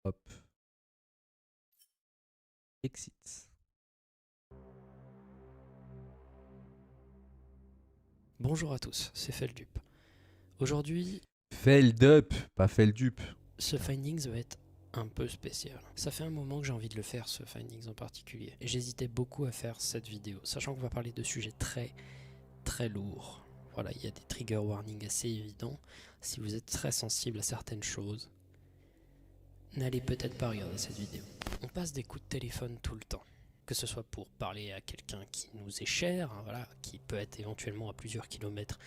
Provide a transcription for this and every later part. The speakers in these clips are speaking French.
Hop. Exit. Bonjour à tous, c'est Feldup. Aujourd'hui, Feldup, pas Feldup. ce Findings va être un peu spécial. Ça fait un moment que j'ai envie de le faire, ce Findings en particulier. Et j'hésitais beaucoup à faire cette vidéo, sachant qu'on va parler de sujets très lourds. Voilà, il y a des trigger warnings assez évidents. Si vous êtes très sensible à certaines choses, n'allez peut-être pas regarder cette vidéo. On passe des coups de téléphone tout le temps. Que ce soit pour parler à quelqu'un qui nous est cher, hein, voilà, qui peut être éventuellement à plusieurs kilomètres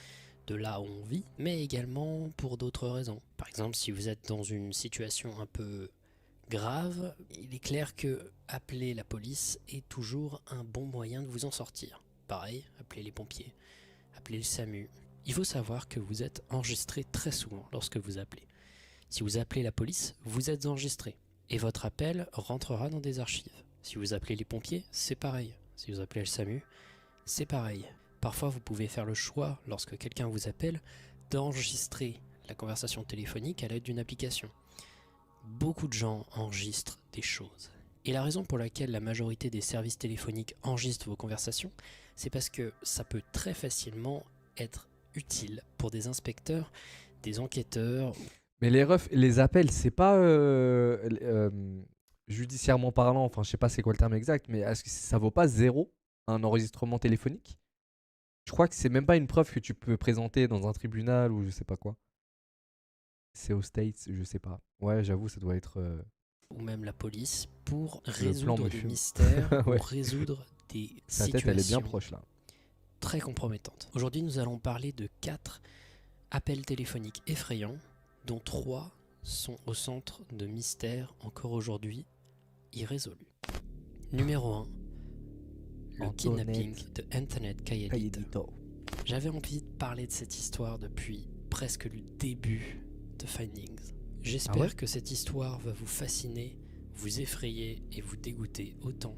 de là où on vit, mais également pour d'autres raisons. Par exemple, si vous êtes dans une situation un peu grave, il est clair que appeler la police est toujours un bon moyen de vous en sortir. Pareil, appelez les pompiers, appelez le SAMU. Il faut savoir que vous êtes enregistré très souvent lorsque vous appelez. Si vous appelez la police, vous êtes enregistré et votre appel rentrera dans des archives. Si vous appelez les pompiers, c'est pareil. Si vous appelez le SAMU, c'est pareil. Parfois, vous pouvez faire le choix, lorsque quelqu'un vous appelle, d'enregistrer la conversation téléphonique à l'aide d'une application. Beaucoup de gens enregistrent des choses. Et la raison pour laquelle la majorité des services téléphoniques enregistrent vos conversations, c'est parce que ça peut très facilement être utile pour des inspecteurs, des enquêteurs. Mais les refs, les appels, c'est pas judiciairement parlant, enfin je sais pas c'est quoi le terme exact, mais est-ce que ça vaut pas zéro un enregistrement téléphonique? Je crois que c'est même pas une preuve que tu peux présenter dans un tribunal ou je sais pas quoi. C'est aux States, je sais pas. Ouais, j'avoue, ça doit être. Ou même la police pour Le plan résoudre me des fume. mystères Ouais. ou résoudre des Sa tête, elle est bien situations proche là. très compromettantes. Aujourd'hui, nous allons parler de 4 appels téléphoniques effrayants, dont 3 sont au centre de mystères encore aujourd'hui irrésolus. Numéro 1. Le Antoinette kidnapping de Antoinette Kayedito. Kayedito. J'avais envie de parler de cette histoire depuis presque le début de Findings. J'espère Ah ouais que cette histoire va vous fasciner, vous effrayer et vous dégoûter autant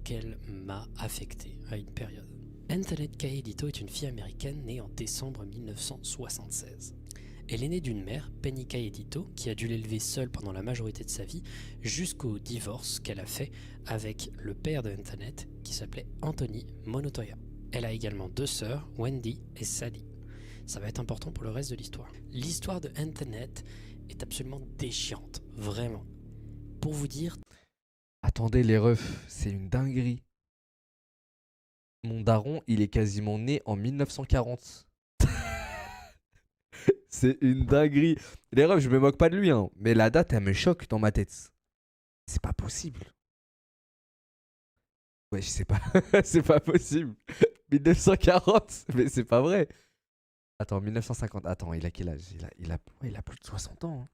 qu'elle m'a affecté à une période. Antoinette Kayedito est une fille américaine née en décembre 1976. Elle est née d'une mère, Penny Kayedito, qui a dû l'élever seule pendant la majorité de sa vie, jusqu'au divorce qu'elle a fait avec le père de Antoinette, qui s'appelait Anthony Monotoya. Elle a également 2 sœurs, Wendy et Sally. Ça va être important pour le reste de l'histoire. L'histoire de Antoinette est absolument déchirante, vraiment. Pour vous dire... Attendez, les refs, c'est une dinguerie. Mon daron, il est quasiment né en 1940. C'est une dinguerie. Les refs, je me moque pas de lui, hein, mais la date, elle me choque dans ma tête. C'est pas possible. Ouais, je sais pas. C'est pas possible. 1940, mais c'est pas vrai. Attends, 1950. Attends, il a quel âge? Ouais, il a plus de 60 ans. Hein.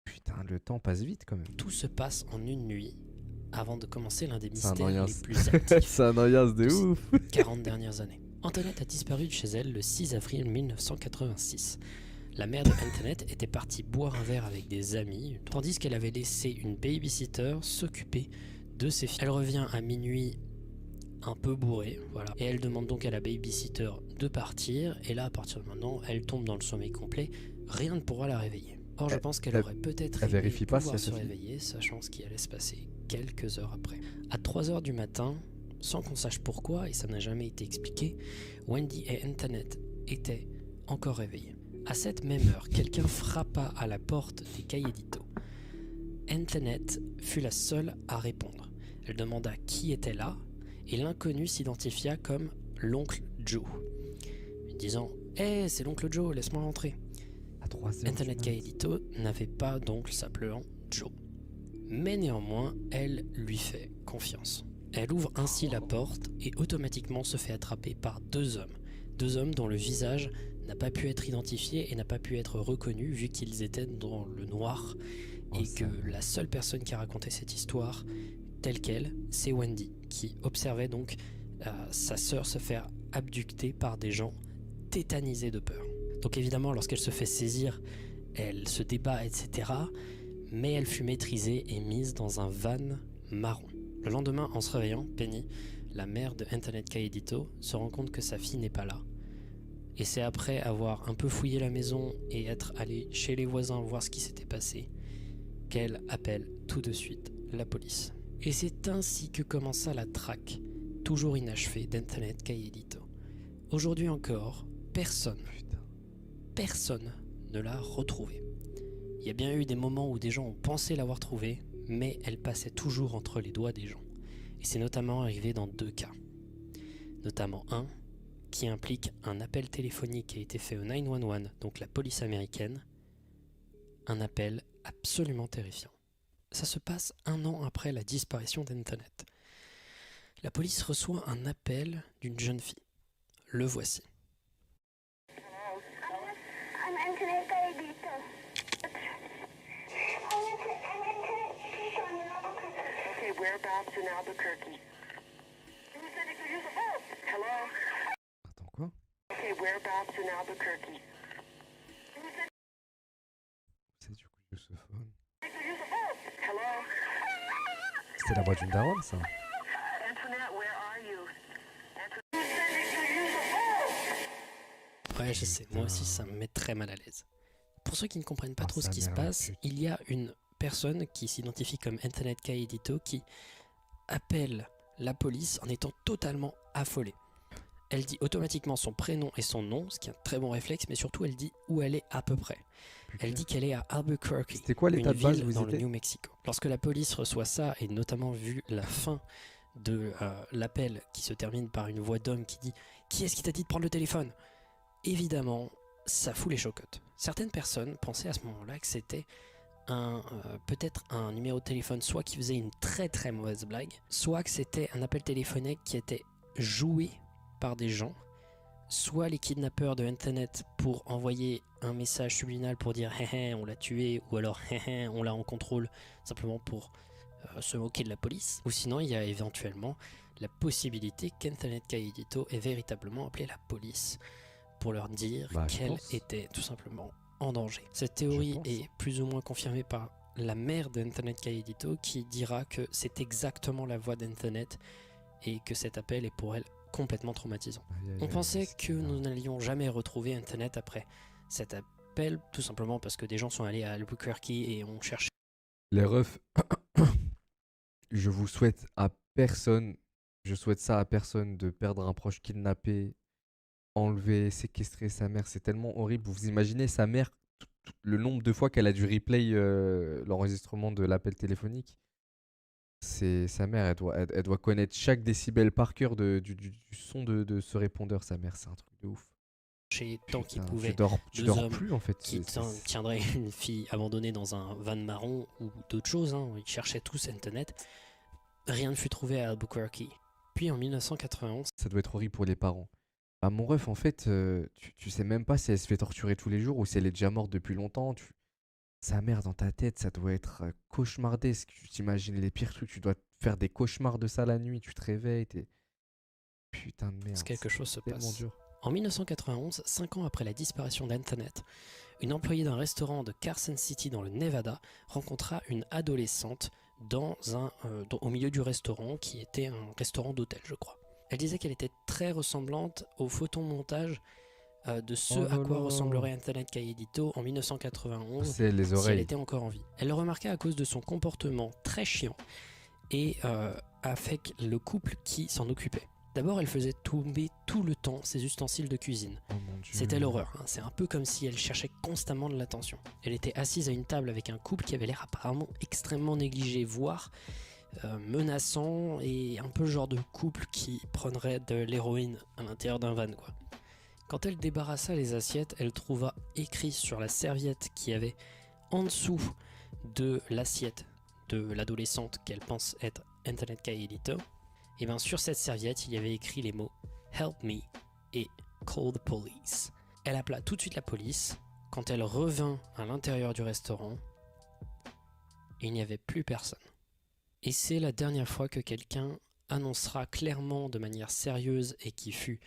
Putain, le temps passe vite quand même. Tout se passe en une nuit, avant de commencer l'un des C'est un mystères les noyasse. plus actifs C'est un noyasse de de ces ouf. 40 dernières années. Antoinette a disparu de chez elle le 6 avril 1986. La mère de Antoinette était partie boire un verre avec des amis, tandis qu'elle avait laissé une babysitter s'occuper de ses filles. Elle revient à minuit un peu bourrée, voilà, et elle demande donc à la babysitter de partir, et là, à partir de maintenant, elle tombe dans le sommeil complet, rien ne pourra la réveiller. Or, je pense qu'elle aurait peut-être elle aimé vérifie pas pouvoir si elle se se fie. réveiller, sachant ce qui allait se passer quelques heures après. À 3 heures du matin, sans qu'on sache pourquoi, et ça n'a jamais été expliqué, Wendy et Antoinette étaient encore réveillées. À cette même heure, quelqu'un frappa à la porte des Kayedito. Antoinette fut la seule à répondre. Elle demanda qui était là, et l'inconnu s'identifia comme l'oncle Joe, disant « Hé, c'est l'oncle Joe, laisse-moi rentrer ». À 3 heures. Antoinette Kayedito n'avait pas d'oncle s'appelant Joe. Mais néanmoins, elle lui fait confiance. Elle ouvre ainsi la porte et automatiquement se fait attraper par 2 hommes. 2 hommes dont le visage n'a pas pu être identifié et n'a pas pu être reconnu vu qu'ils étaient dans le noir et que la seule personne qui a raconté cette histoire telle qu'elle, c'est Wendy, qui observait donc sa sœur se faire abducter par des gens tétanisés de peur. Donc évidemment, lorsqu'elle se fait saisir, elle se débat, etc. Mais elle fut maîtrisée et mise dans un van marron. Le lendemain, en se réveillant, Penny, la mère de Antoinette Kayedito, se rend compte que sa fille n'est pas là. Et c'est après avoir un peu fouillé la maison et être allée chez les voisins voir ce qui s'était passé qu'elle appelle tout de suite la police. Et c'est ainsi que commença la traque, toujours inachevée, d'Antoinette Cayedito. Aujourd'hui encore, personne ne l'a retrouvée. Il y a bien eu des moments où des gens ont pensé l'avoir trouvée, mais elle passait toujours entre les doigts des gens. Et c'est notamment arrivé dans 2 cas. Notamment un qui implique un appel téléphonique qui a été fait au 911, donc la police américaine. Un appel absolument terrifiant. Ça se passe 1 an après la disparition d'Antoinette. La police reçoit un appel d'une jeune fille. Le voici. I'm Antoinette Cayedito. Okay, whereabouts in Albuquerque? Who said it could use a phone? Hello? Attends, quoi? Okay, whereabouts in Albuquerque? Who said C'est du coup ce phone. it could use a phone? Hello? C'était la voix d'une daronne, ça. Antoinette, where are you? Antoinette, who said it could use a phone? Ouais, je sais, moi aussi ça me met très mal à l'aise. Pour ceux qui ne comprennent pas Oh, trop ce sa qui se mère, la passe, pute. il y a une personne qui s'identifie comme Antoinette Cayedito qui appelle la police en étant totalement affolée. Elle dit automatiquement son prénom et son nom, ce qui est un très bon réflexe, mais surtout elle dit où elle est à peu près. Elle dit qu'elle est à Albuquerque, C'était quoi une l'état de base ville où dans ils le étaient? New Mexico. Lorsque la police reçoit ça, et notamment vu la fin de l'appel qui se termine par une voix d'homme qui dit « Qui est-ce qui t'a dit de prendre le téléphone ?» Évidemment, ça fout les chocottes. Certaines personnes pensaient à ce moment-là que c'était peut-être un numéro de téléphone soit qui faisait une très très mauvaise blague, soit que c'était un appel téléphonique qui était joué par des gens, soit les kidnappeurs de Antoinette pour envoyer un message subliminal pour dire « Hé hé, on l'a tué » ou alors « Hé hé, on l'a en contrôle » simplement pour se moquer de la police. Ou sinon, il y a éventuellement la possibilité qu'Antoinette Cayedito ait véritablement appelé la police pour leur dire Bah, je qu'elle pense. était tout simplement en danger. Cette théorie pense. est plus ou moins confirmée par la mère d'Antoinette Cayedito qui dira que c'est exactement la voix d'Antoinette et que cet appel est pour elle complètement traumatisant. Aïe, aïe, On aïe, pensait c'est que énorme. nous n'allions jamais retrouver Antoinette après cet appel, tout simplement parce que des gens sont allés à Albuquerque et ont cherché. Les refs, je vous souhaite à personne, je souhaite ça à personne de perdre un proche kidnappé, enlevé, séquestré sa mère. C'est tellement horrible. Vous imaginez sa mère, le nombre de fois qu'elle a dû replay l'enregistrement de l'appel téléphonique. C'est sa mère, elle doit connaître chaque décibel par cœur du son de ce répondeur. Sa mère, c'est un truc de ouf. Tant qu'ils Putain, pouvaient tu deux dors hommes plus en fait. qui tiendraient une fille abandonnée dans un van marron ou d'autres choses. Ils cherchaient tous Antoinette. Rien ne fut trouvé à Albuquerque. Puis en 1991, Ça doit être horrible pour les parents. Bah, mon ref, en fait, tu sais même pas si elle se fait torturer tous les jours ou si elle est déjà morte depuis longtemps. Sa mère dans ta tête, ça doit être cauchemardesque. Tu t'imagines les pires trucs. Tu dois faire des cauchemars de ça la nuit. Tu te réveilles. Putain de merde. quelque chose se C'est tellement passe. dur. En 1991, 5 ans après la disparition d'Antoinette, une employée d'un restaurant de Carson City dans le Nevada rencontra une adolescente au milieu du restaurant qui était un restaurant d'hôtel, je crois. Elle disait qu'elle était très ressemblante au photomontage de ce Oh à là quoi là. ressemblerait Antoinette Cayedito en 1991 C'est les si elle oreilles. était encore en vie. Elle le remarqua à cause de son comportement très chiant et avec le couple qui s'en occupait. D'abord, elle faisait tomber tout le temps ses ustensiles de cuisine. Oh mon Dieu. C'était l'horreur, hein. C'est un peu comme si elle cherchait constamment de l'attention. Elle était assise à une table avec un couple qui avait l'air apparemment extrêmement négligé, voire menaçant, et un peu le genre de couple qui prendrait de l'héroïne à l'intérieur d'un van, quoi. Quand elle débarrassa les assiettes, elle trouva écrit sur la serviette qui avait en dessous de l'assiette de l'adolescente qu'elle pense être Antoinette Cayedito. Et bien sur cette serviette, il y avait écrit les mots « Help me » et « Call the police ». Elle appela tout de suite la police. Quand elle revint à l'intérieur du restaurant, il n'y avait plus personne. Et c'est la dernière fois que quelqu'un annoncera clairement de manière sérieuse et qui fut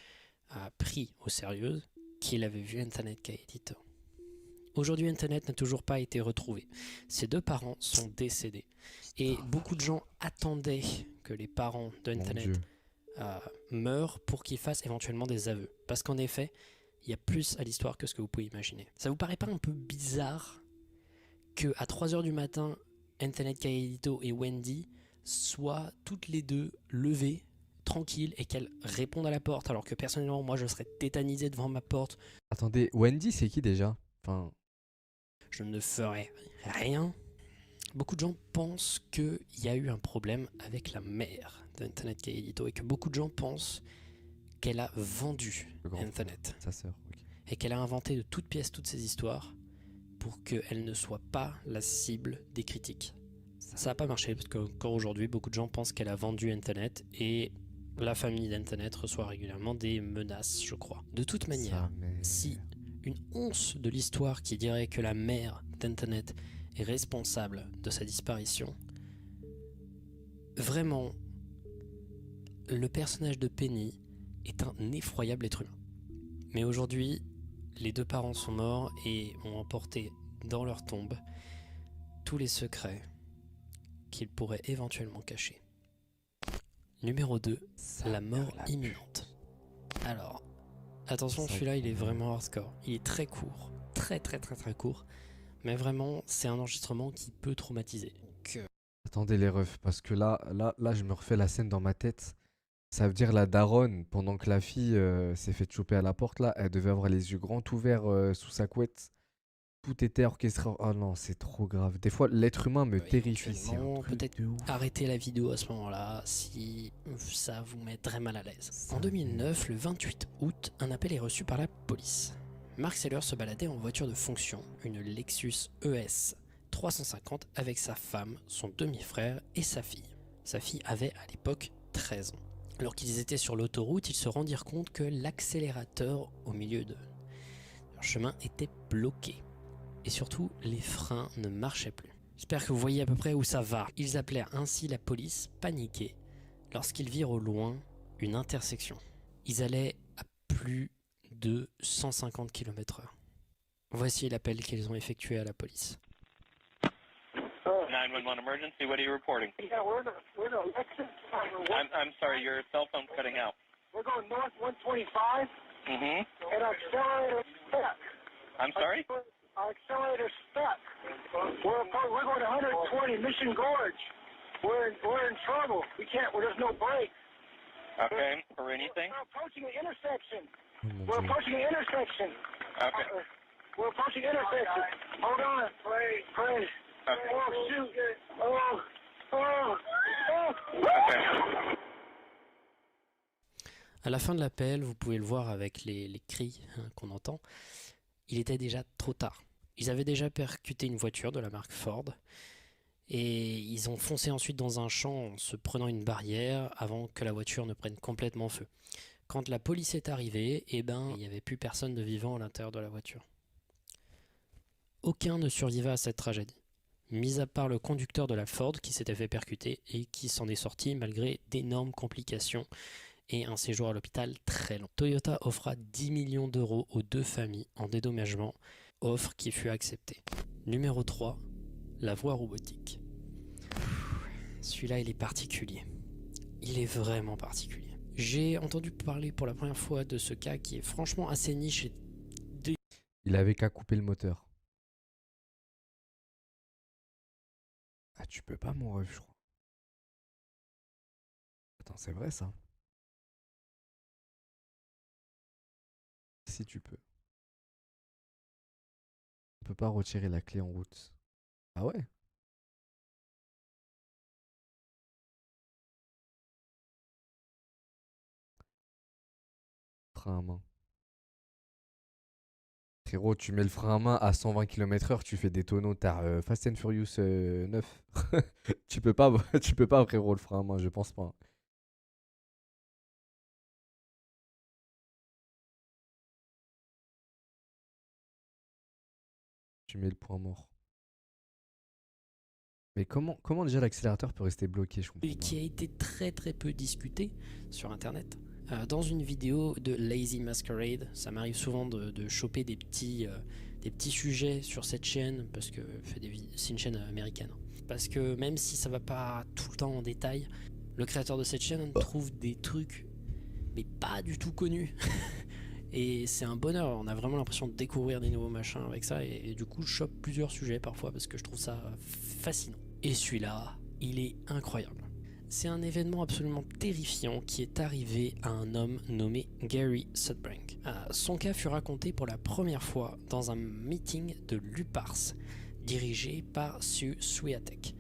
pris au sérieux qu'il avait vu Antoinette Cayedito. Aujourd'hui, Antoinette n'a toujours pas été retrouvée. Ses 2 parents sont décédés. Et beaucoup de gens attendaient que les parents Mon d'Antoinette Dieu. meurent pour qu'ils fassent éventuellement des aveux. Parce qu'en effet, Il y a plus à l'histoire que ce que vous pouvez imaginer. Ça vous paraît pas un peu bizarre que à 3h du matin, Antoinette Caillito et Wendy soient toutes les deux levées, tranquilles, et qu'elles répondent à la porte, alors que personnellement, moi, je serais tétanisé devant ma porte. Attendez, Wendy, c'est qui déjà? Enfin, Je ne ferais rien. Beaucoup de gens pensent qu'il y a eu un problème avec la mère d'Antoinette Caillito et que beaucoup de gens pensent qu'elle a vendu le grand Antoinette sa sœur. Ok. et qu'elle a inventé de toutes pièces toutes ces histoires pour qu'elle ne soit pas la cible des critiques. Ça n'a pas marché parce qu'encore aujourd'hui, beaucoup de gens pensent qu'elle a vendu Antoinette et la famille d'Antoinette reçoit régulièrement des menaces, je crois. De toute manière, si une once de l'histoire qui dirait que la mère d'Antoinette est responsable de sa disparition, vraiment, le personnage de Penny est un effroyable être humain. Mais aujourd'hui, les deux parents sont morts et ont emporté dans leur tombe tous les secrets qu'ils pourraient éventuellement cacher. Numéro 2, la mort imminente. Alors, attention, celui-là il est vraiment hardcore. Il est très court, très court. Mais vraiment, c'est un enregistrement qui peut traumatiser. Attendez les refs, parce que là, je me refais la scène dans ma tête. Ça veut dire la daronne, pendant que la fille s'est fait choper à la porte, là, elle devait avoir les yeux grands ouverts sous sa couette. Tout était orchestré. Oh non, c'est trop grave. Des fois, l'être humain me terrifie. C'est un truc peut-être de ouf. arrêtez la vidéo à ce moment-là si ça vous met très mal à l'aise. En 2009, le 28 août, un appel est reçu par la police. Mark Sellers se baladait en voiture de fonction, une Lexus ES 350 avec sa femme, son demi-frère et sa fille. Sa fille avait à l'époque 13 ans. Alors qu'ils étaient sur l'autoroute, ils se rendirent compte que l'accélérateur au milieu de leur chemin était bloqué. Et surtout, les freins ne marchaient plus. J'espère que vous voyez à peu près où ça va. Ils appelèrent ainsi la police, paniqués, lorsqu'ils virent au loin une intersection. Ils allaient à plus de 150 km/h. Voici l'appel qu'ils ont effectué à la police. 911 emergency, what are you reporting? Yeah, we're in a Lexus. I'm sorry, your cell phone's cutting out. We're going north 125, Mm-hmm. and our accelerator stuck. I'm sorry? Our accelerator stuck. We're going 120 Mission Gorge. We're in trouble. We can't. There's no brakes. Okay, for anything? We're approaching an intersection. Oh mon We're Dieu. approaching an intersection. Okay. We're approaching an intersection. Hold on. Pray. Okay. Oh shoot. Oh. Okay. À la fin de l'appel, vous pouvez le voir avec les cris qu'on entend, il était déjà trop tard. Ils avaient déjà percuté une voiture de la marque Ford et ils ont foncé ensuite dans un champ en se prenant une barrière avant que la voiture ne prenne complètement feu. Quand la police est arrivée, il n'y avait plus personne de vivant à l'intérieur de la voiture. Aucun ne survivait à cette tragédie, mis à part le conducteur de la Ford qui s'était fait percuter et qui s'en est sorti malgré d'énormes complications et un séjour à l'hôpital très long. Toyota offra 10 millions d'euros aux deux familles en dédommagement, offre qui fut acceptée. Numéro 3, la voie robotique. Celui-là, il est particulier. Il est vraiment particulier. J'ai entendu parler pour la première fois de ce cas qui est franchement assez niche. Il avait qu'à couper le moteur. Ah, tu peux pas, mon ref, je crois. Attends, c'est vrai ça? Si tu peux. On peut pas retirer la clé en route. Ah ouais? Frein à main. Frérot, tu mets le frein à main à 120 km/h, tu fais des tonneaux, t'as Fast and Furious 9. Tu peux pas, tu peux pas, frérot, le frein à main, je pense pas. Tu mets le point mort. Mais comment déjà l'accélérateur peut rester bloqué, je comprends Et pas. qui a été très peu discuté sur internet. Dans une vidéo de Lazy Masquerade, ça m'arrive souvent de choper des petits sujets sur cette chaîne, parce que c'est une chaîne américaine. Parce que même si ça va pas tout le temps en détail, le créateur de cette chaîne trouve des trucs, mais pas du tout connus. Et c'est un bonheur, on a vraiment l'impression de découvrir des nouveaux machins avec ça, et du coup je chope plusieurs sujets parfois parce que je trouve ça fascinant. Et celui-là, il est incroyable. C'est un événement absolument terrifiant qui est arrivé à un homme nommé Gary Sudbrink. Son cas fut raconté pour la première fois dans un meeting de l'UPARS, dirigé par Sue Swiatek.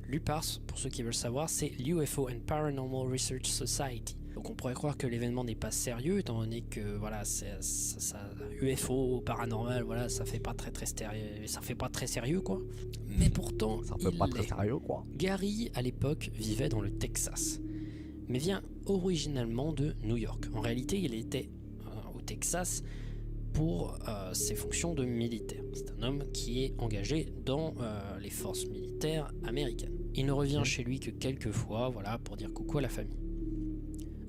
L'UPARS, pour ceux qui veulent savoir, c'est l'UFO and Paranormal Research Society. Donc on pourrait croire que l'événement n'est pas sérieux, étant donné que voilà, UFO, paranormal, voilà, ça fait pas très sérieux quoi. Mais pourtant, Ça fait pas très sérieux, quoi. Gary, à l'époque, vivait dans le Texas, mais vient originalement de New York. En réalité, il était au Texas pour ses fonctions de militaire. C'est un homme qui est engagé dans les forces militaires américaines. Il ne revient chez lui que quelques fois, voilà, pour dire coucou à la famille.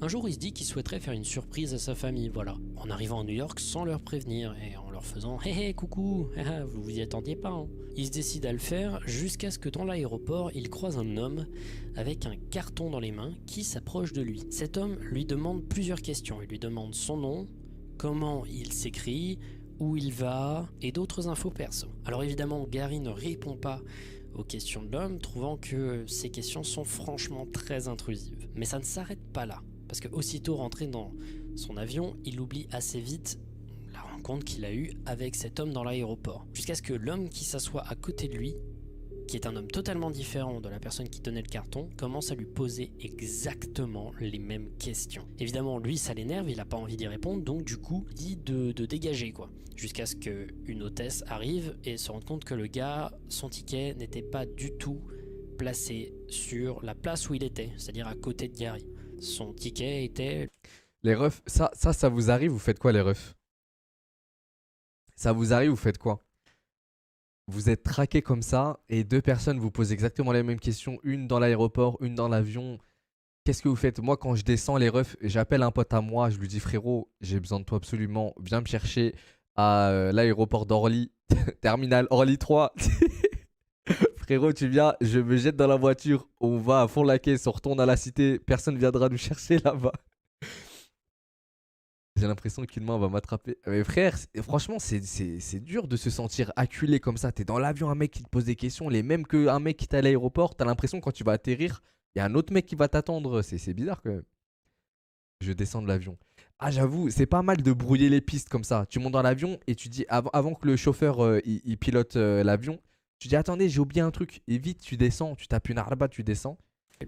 Un jour, il se dit qu'il souhaiterait faire une surprise à sa famille, voilà, en arrivant à New York sans leur prévenir et en leur faisant « Hé hé, coucou, vous vous y attendiez pas hein. ». Il se décide à le faire jusqu'à ce que dans l'aéroport, il croise un homme avec un carton dans les mains qui s'approche de lui. Cet homme lui demande plusieurs questions. Il lui demande son nom, comment il s'écrit, où il va et d'autres infos perso. Alors évidemment, Gary ne répond pas aux questions de l'homme, trouvant que ces questions sont franchement très intrusives. Mais ça ne s'arrête pas là. Parce que aussitôt rentré dans son avion, il oublie assez vite la rencontre qu'il a eue avec cet homme dans l'aéroport. Jusqu'à ce que l'homme qui s'assoit à côté de lui, qui est un homme totalement différent de la personne qui tenait le carton, commence à lui poser exactement les mêmes questions. Évidemment, lui, ça l'énerve, il n'a pas envie d'y répondre, donc du coup, il dit de dégager, quoi. Jusqu'à ce qu'une hôtesse arrive et se rende compte que le gars, son ticket n'était pas du tout placé sur la place où il était, c'est-à-dire à côté de Gary. Son ticket était... Les refs, ça vous arrive, vous faites quoi les refs? Ça vous arrive, vous faites quoi? Vous êtes traqué comme ça et deux personnes vous posent exactement les mêmes questions, une dans l'aéroport, une dans l'avion. Qu'est-ce que vous faites? Moi, quand je descends les refs, j'appelle un pote à moi, je lui dis frérot, j'ai besoin de toi absolument, viens me chercher à l'aéroport d'Orly, terminal Orly 3. Frérot, tu viens, je me jette dans la voiture, on va à fond la caisse, on retourne à la cité, personne viendra nous chercher là-bas. J'ai l'impression qu'une main va m'attraper. Mais frère, franchement, c'est dur de se sentir acculé comme ça. T'es dans l'avion, un mec qui te pose des questions, les mêmes qu'un mec qui t'a à l'aéroport. T'as l'impression que quand tu vas atterrir, il y a un autre mec qui va t'attendre. C'est bizarre quand même. Je descends de l'avion. Ah, j'avoue, c'est pas mal de brouiller les pistes comme ça. Tu montes dans l'avion et tu dis, avant que le chauffeur il pilote l'avion, tu dis, attendez, j'ai oublié un truc. Et vite, tu descends, tu tapes une arba, tu descends.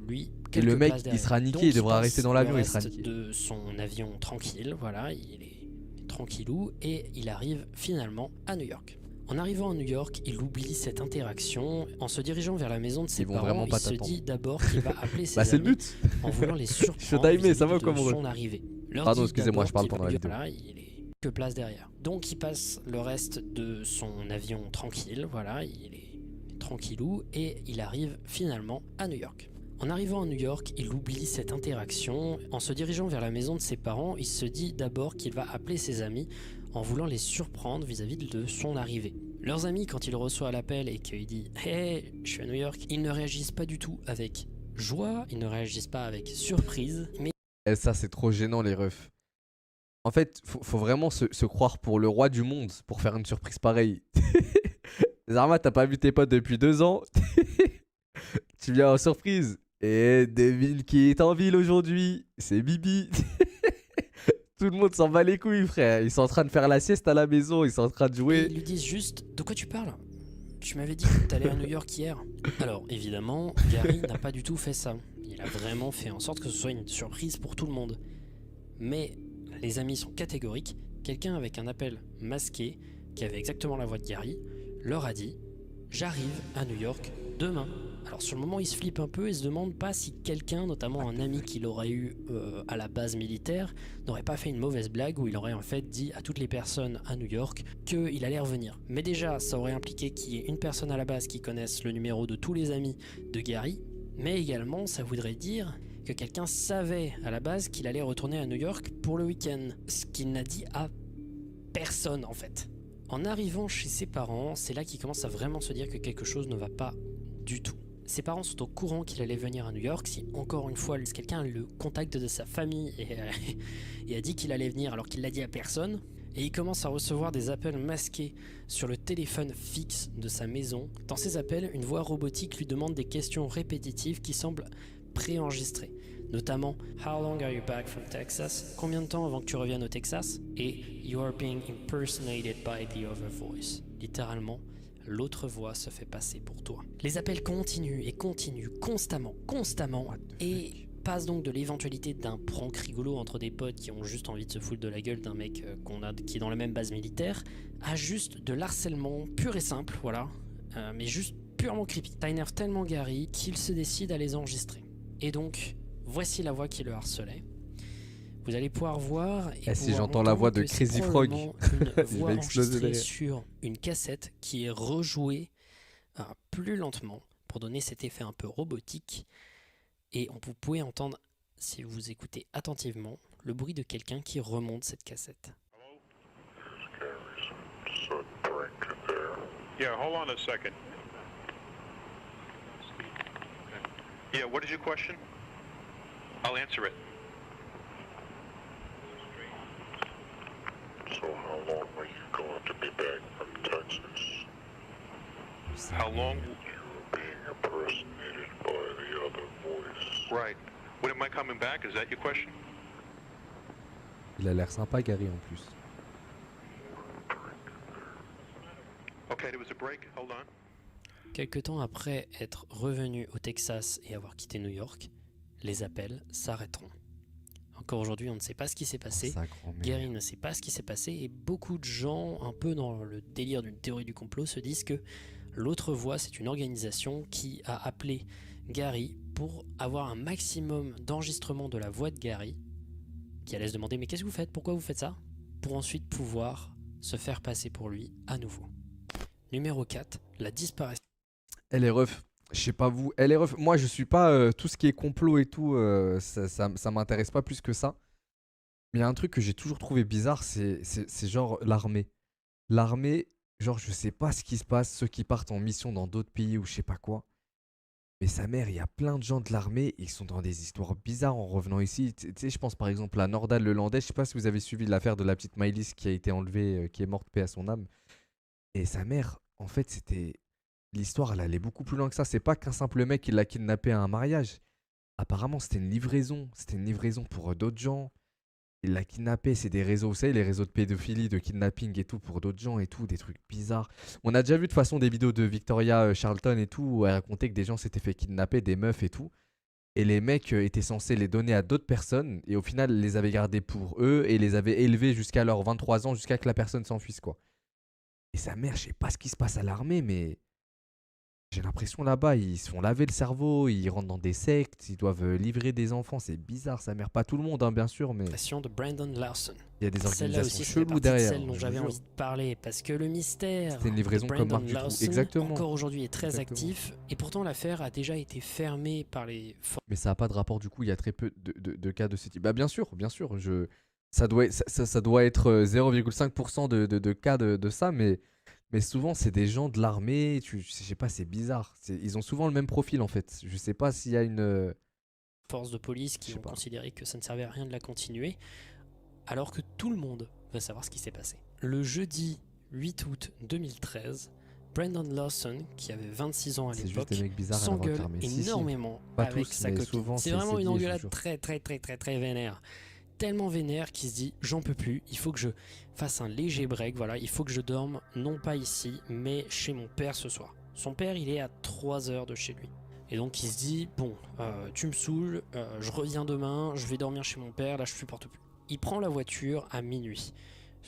Lui, et le mec, places il derrière. sera niqué, Donc, il devra passe rester dans l'avion, le il sera reste niqué. de son avion tranquille, voilà, il est tranquillou et il arrive finalement à New York. En arrivant à New York, il oublie cette interaction. En se dirigeant vers la maison de ses Ils vont parents, vraiment pas il se t'attendre. dit d'abord qu'il va appeler ses Bah, c'est le amis but. en voulant les surprendre Je suis timé, ça va vis-à-vis comme de on son arrivée. Leur Pardon, dit excusez-moi, d'abord je parle qu'il pendant va la lui- vidéo. voilà, il est que place derrière. Donc il passe le reste de son avion tranquille, voilà, il est tranquillou et il arrive finalement à New York. En arrivant à New York, il oublie cette interaction. En se dirigeant vers la maison de ses parents, il se dit d'abord qu'il va appeler ses amis en voulant les surprendre vis-à-vis de son arrivée. Leurs amis, quand il reçoit l'appel et qu'il dit « Hey, je suis à New York », ils ne réagissent pas du tout avec joie, ils ne réagissent pas avec surprise, mais Et ça, c'est trop gênant, les refs. En fait, faut vraiment se croire pour le roi du monde pour faire une surprise pareille. Zarma, t'as pas vu tes potes depuis 2 ans. Tu viens en surprise. Et devine qui est en ville aujourd'hui. C'est Bibi. Tout le monde s'en bat les couilles, frère. Ils sont en train de faire la sieste à la maison. Ils sont en train de et jouer. ils lui disent juste « De quoi tu parles ? Tu m'avais dit que t'allais à New York hier ». Alors évidemment, Gary n'a pas du tout fait ça. Il a vraiment fait en sorte que ce soit une surprise pour tout le monde. Mais les amis sont catégoriques. Quelqu'un avec un appel masqué, qui avait exactement la voix de Gary, leur a dit « J'arrive à New York demain ». Alors sur le moment, il se flippe un peu et se demande pas si quelqu'un, notamment un ami qu'il aurait eu à la base militaire, n'aurait pas fait une mauvaise blague où il aurait en fait dit à toutes les personnes à New York qu'il allait revenir. Mais déjà, ça aurait impliqué qu'il y ait une personne à la base qui connaisse le numéro de tous les amis de Gary, mais également ça voudrait dire que quelqu'un savait à la base qu'il allait retourner à New York pour le week-end, ce qu'il n'a dit à personne en fait. En arrivant chez ses parents, c'est là qu'il commence à vraiment se dire que quelque chose ne va pas du tout. ses parents sont au courant qu'il allait venir à New York. Si encore une fois quelqu'un a le contact de sa famille et a dit qu'il allait venir alors qu'il l'a dit à personne. Et il commence à recevoir des appels masqués sur le téléphone fixe de sa maison. Dans ces appels, une voix robotique lui demande des questions répétitives qui semblent préenregistrées. Notamment « How long are you back from Texas ?» « Combien de temps avant que tu reviennes au Texas ?» et « You are being impersonated by the other voice » Littéralement, l'autre voix se fait passer pour toi. Les appels continuent et continuent constamment, et passe donc de l'éventualité d'un prank rigolo entre des potes qui ont juste envie de se foutre de la gueule d'un mec qui est dans la même base militaire, à juste de l'harcèlement pur et simple, voilà, mais juste purement creepy. Ça énerve tellement Gary qu'il se décide à les enregistrer. Et donc, voici la voix qui le harcelait. Vous allez pouvoir voir et si j'entends la voix de que c'est Crazy Frog, probablement une voix enregistrée sur une cassette qui est rejouée plus lentement pour donner cet effet un peu robotique. Et vous pouvez entendre, si vous écoutez attentivement, le bruit de quelqu'un qui remonte cette cassette. Yeah, hold on a second. Yeah, what is your question? I'll answer it. So how long were you going to be back from Texas? How long? You were being impersonated by the other voice. Right. When am I coming back? Is that your question? Il a l'air sympa, Gary, en plus. Okay, there was a break. Hold on. Quelque temps après être revenu au Texas et avoir quitté New York, les appels s'arrêteront. Encore aujourd'hui, on ne sait pas ce qui s'est passé. Gary ne sait pas ce qui s'est passé et beaucoup de gens, un peu dans le délire d'une théorie du complot, se disent que l'autre voix, c'est une organisation qui a appelé Gary pour avoir un maximum d'enregistrement de la voix de Gary, qui allait se demander « Mais qu'est-ce que vous faites ? Pourquoi vous faites ça ?» pour ensuite pouvoir se faire passer pour lui à nouveau. Numéro 4, la disparition. Elle est ref. Je sais pas vous. Elle est ref. Moi, je suis pas tout ce qui est complot et tout. Ça m'intéresse pas plus que ça. Mais il y a un truc que j'ai toujours trouvé bizarre, c'est genre l'armée. L'armée, genre, je sais pas ce qui se passe. Ceux qui partent en mission dans d'autres pays ou je sais pas quoi. Mais sa mère, il y a plein de gens de l'armée. Ils sont dans des histoires bizarres en revenant ici. Tu sais, je pense par exemple à Nordal le Landais. Je sais pas si vous avez suivi l'affaire de la petite Maëlys qui a été enlevée, qui est morte, paix à son âme. Et sa mère, en fait, c'était. L'histoire, elle allait beaucoup plus loin que ça. C'est pas qu'un simple mec qui l'a kidnappé à un mariage. Apparemment, c'était une livraison. C'était une livraison pour d'autres gens. Il l'a kidnappé. C'est des réseaux, vous savez, les réseaux de pédophilie, de kidnapping et tout pour d'autres gens et tout. Des trucs bizarres. On a déjà vu de toute façon des vidéos de Victoria Charlton et tout où elle racontait que des gens s'étaient fait kidnapper, des meufs et tout. Et les mecs étaient censés les donner à d'autres personnes. Et au final, ils les avaient gardés pour eux et les avaient élevés jusqu'à leurs 23 ans, jusqu'à que la personne s'enfuisse, quoi. Et sa mère, je sais pas ce qui se passe à l'armée, mais j'ai l'impression là-bas, ils se font laver le cerveau, ils rentrent dans des sectes, ils doivent livrer des enfants. C'est bizarre, sa mère. Pas tout le monde, hein, bien sûr, mais De Brandon Lawson. il y a des Celle-là organisations aussi, c'est cheloues partie de derrière. celle dont je j'avais vous envie jure. de parler parce que le mystère C'était une livraison de comme Brandon Marc Dutroux. Lawson, Exactement. encore aujourd'hui est très Exactement. actif et pourtant l'affaire a déjà été fermée par les forces. Mais ça n'a pas de rapport, du coup, il y a très peu de cas de ce type. Bah, bien sûr, ça doit être 0,5% de cas de ça, mais souvent, c'est des gens de l'armée, je sais pas, c'est bizarre. Ils ont souvent le même profil, en fait. Je sais pas s'il y a une. Forces de police Je qui sais ont pas. considéré que ça ne servait à rien de la continuer, alors que tout le monde veut savoir ce qui s'est passé. Le jeudi 8 août 2013, Brandon Lawson, qui avait 26 ans à C'est juste l'époque, des mecs bizarres à l'avoir s'engueule carmé. Si, si. énormément Pas avec tous, sa mais copine. souvent, C'est c'est vraiment une lié, je engueulade jure. très vénère. Tellement vénère qu'il se dit j'en peux plus, il faut que je fasse un léger break, voilà, il faut que je dorme non pas ici mais chez mon père ce soir. Son père il est à 3 heures de chez lui. Et donc il se dit bon tu me saoules, je reviens demain, je vais dormir chez mon père, là je supporte plus. Il prend la voiture à minuit.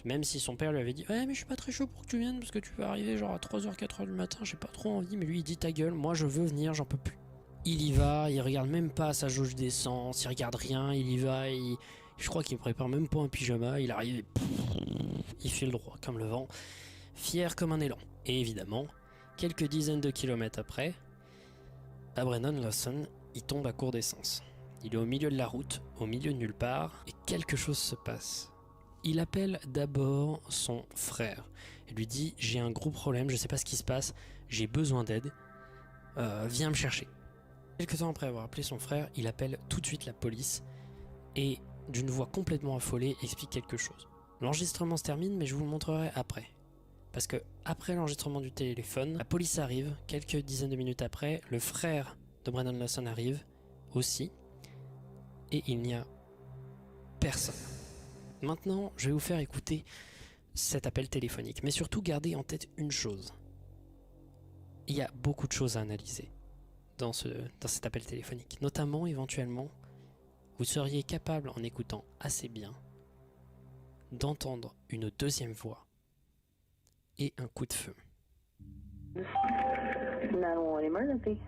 Même si son père lui avait dit ouais mais je suis pas très chaud pour que tu viennes parce que tu vas arriver genre à 3h, 4h du matin, j'ai pas trop envie, mais lui il dit ta gueule, moi je veux venir, j'en peux plus. Il y va, il regarde même pas sa jauge d'essence, il regarde rien, il y va, je crois qu'il prépare même pas un pyjama, il arrive et il file droit comme le vent, fier comme un élan. Et évidemment, quelques dizaines de kilomètres après, Brandon Lawson, il tombe à court d'essence. Il est au milieu de la route, au milieu de nulle part, et quelque chose se passe. Il appelle d'abord son frère et lui dit j'ai un gros problème, je sais pas ce qui se passe, j'ai besoin d'aide. Viens me chercher. Quelques temps après avoir appelé son frère, il appelle tout de suite la police et, d'une voix complètement affolée, explique quelque chose. L'enregistrement se termine, mais je vous le montrerai après. Parce que, après l'enregistrement du téléphone, la police arrive. Quelques dizaines de minutes après, le frère de Brendan Lawson arrive aussi. Et il n'y a personne. Maintenant, je vais vous faire écouter cet appel téléphonique. Mais surtout, gardez en tête une chose. Il y a beaucoup de choses à analyser dans cet appel téléphonique. Notamment, éventuellement, vous seriez capable, en écoutant assez bien, d'entendre une deuxième voix et un coup de feu. 911 emergency.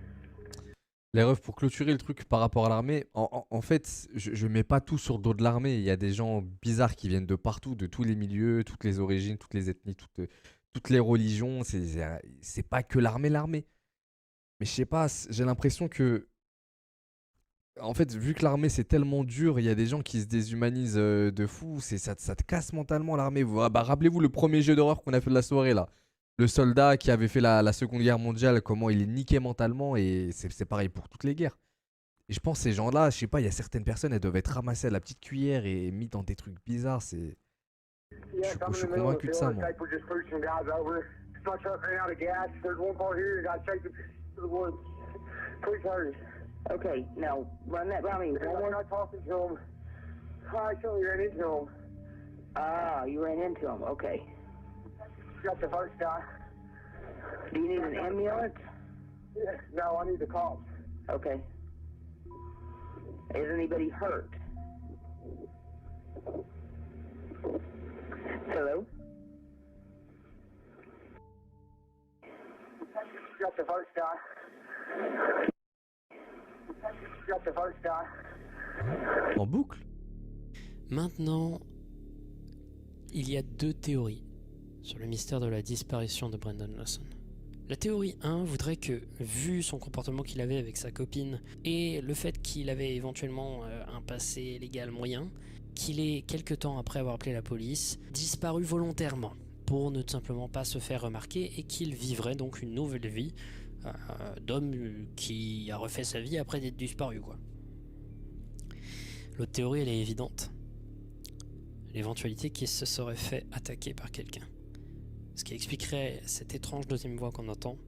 Les refs, pour clôturer le truc par rapport à l'armée, en fait, je mets pas tout sur le dos de l'armée. Il y a des gens bizarres qui viennent de partout, de tous les milieux, toutes les origines, toutes les ethnies, toutes les religions. C'est pas que l'armée. Mais je sais pas, j'ai l'impression que, en fait, vu que l'armée c'est tellement dur, il y a des gens qui se déshumanisent de fou. Ça te casse mentalement l'armée. Rappelez-vous le premier jeu d'horreur qu'on a fait de la soirée là. Le soldat qui avait fait la Seconde Guerre mondiale, comment il est niqué mentalement, et c'est pareil pour toutes les guerres. Et je pense que ces gens-là, je sais pas, il y a certaines personnes, elles doivent être ramassées à la petite cuillère et mises dans des trucs bizarres. Je suis convaincu de ça, moi. Okay, now run that by me. We're not talking to him. I actually ran into him. Ah, you ran into him. Okay. Got the first guy. Do you need an ambulance? Yeah, no, I need the cops. Okay. Is anybody hurt? Hello? Got the first guy. Got the first guy. En boucle? Maintenant, il y a deux théories sur le mystère de la disparition de Brendan Lawson. La théorie 1 voudrait que, vu son comportement qu'il avait avec sa copine et le fait qu'il avait éventuellement un passé légal moyen, qu'il ait, quelque temps après avoir appelé la police, disparu volontairement pour ne tout simplement pas se faire remarquer et qu'il vivrait donc une nouvelle vie d'homme qui a refait sa vie après d'être disparu, quoi. L'autre théorie, elle est évidente. L'éventualité qu'il se serait fait attaquer par quelqu'un. Ce qui expliquerait cette étrange deuxième voix qu'on entend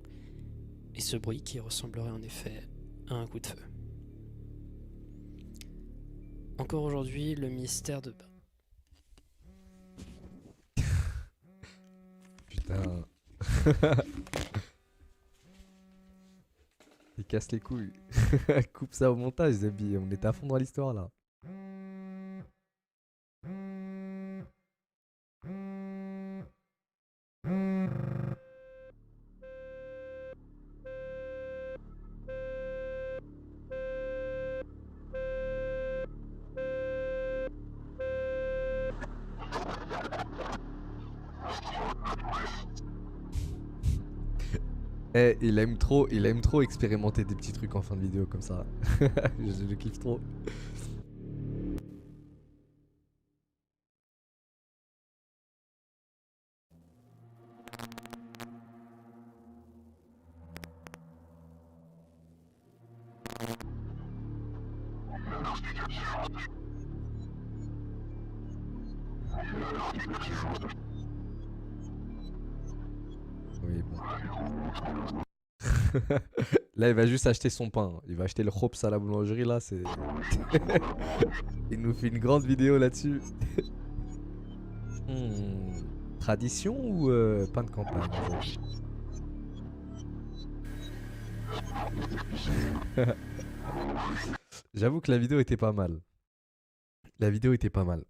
et ce bruit qui ressemblerait en effet à un coup de feu. Encore aujourd'hui, le mystère de... Putain. Il casse les couilles. Coupe ça au montage, Zabi. On est à fond dans l'histoire là. Il aime trop expérimenter des petits trucs en fin de vidéo comme ça. je le kiffe trop. Oui, bon. Là, il va juste acheter son pain. Il va acheter le hops à la boulangerie, là. C'est. Il nous fait une grande vidéo là-dessus. Tradition ou pain de campagne? J'avoue que la vidéo était pas mal. La vidéo était pas mal.